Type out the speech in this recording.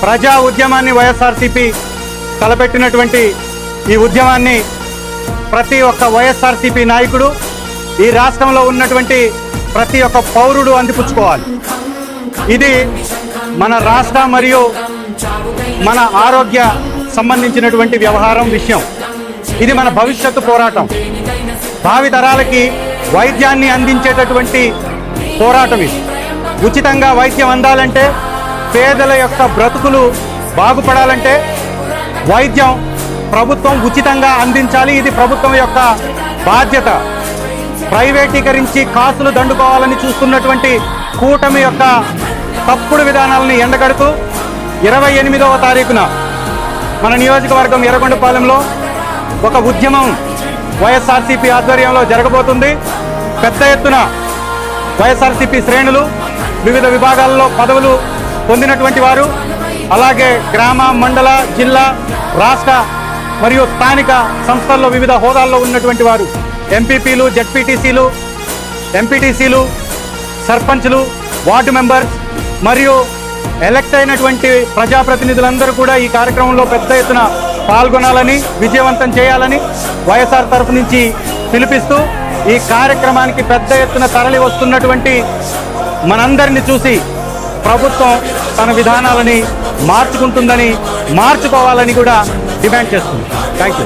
ప్రజా ఉద్యమాన్ని వైఎస్ఆర్సీపీ తలపెట్టినటువంటి ఈ ఉద్యమాన్ని ప్రతి ఒక్క వైఎస్ఆర్సీపీ నాయకుడు, ఈ రాష్ట్రంలో ఉన్నటువంటి ప్రతి ఒక్క పౌరుడు అందిపుచ్చుకోవాలి. ఇది మన రాష్ట్ర మరియు మన ఆరోగ్య సంబంధించినటువంటి వ్యవహారం విషయం. ఇది మన భవిష్యత్తు పోరాటం. భావితరాలకి వైద్యాన్ని అందించేటటువంటి పోరాటం ఇది. ఉచితంగా వైద్యం అందాలంటే, పేదల యొక్క బ్రతుకులు బాగుపడాలంటే వైద్యం ప్రభుత్వం ఉచితంగా అందించాలి. ఇది ప్రభుత్వం యొక్క బాధ్యత. ప్రైవేటీకరించి కాసులు దండుకోవాలని చూస్తున్నటువంటి కూటమి యొక్క తప్పుడు విధానాలను ఎండగడుతూ 28వ తారీఖున మన నియోజకవర్గం ఎర్రగొండపాలెంలో ఒక ఉద్యమం వైఎస్ఆర్సీపీ ఆధ్వర్యంలో జరగబోతుంది. పెద్ద ఎత్తున వైఎస్ఆర్సీపీ శ్రేణులు, వివిధ విభాగాల్లో పదవులు పొందినటువంటి వారు, అలాగే గ్రామ, మండల, జిల్లా, రాష్ట్ర మరియు స్థానిక సంస్థల్లో వివిధ హోదాల్లో ఉన్నటువంటి వారు, ఎంపీపీలు, జెడ్పీటీసీలు, ఎంపీటీసీలు, సర్పంచ్లు, వార్డు మెంబర్స్ మరియు ఎలక్ట్ అయినటువంటి ప్రజాప్రతినిధులందరూ కూడా ఈ కార్యక్రమంలో పెద్ద ఎత్తున పాల్గొనాలని, విజయవంతం చేయాలని వైఎస్ఆర్ తరఫు నుంచి పిలిపిస్తూ, ఈ కార్యక్రమానికి పెద్ద ఎత్తున తరలి వస్తున్నటువంటి మనందరినీ చూసి ప్రభుత్వం తన విధానాలని మార్చుకుంటుందని, మార్చుకోవాలని కూడా డిమాండ్ చేస్తుంది. Thank you.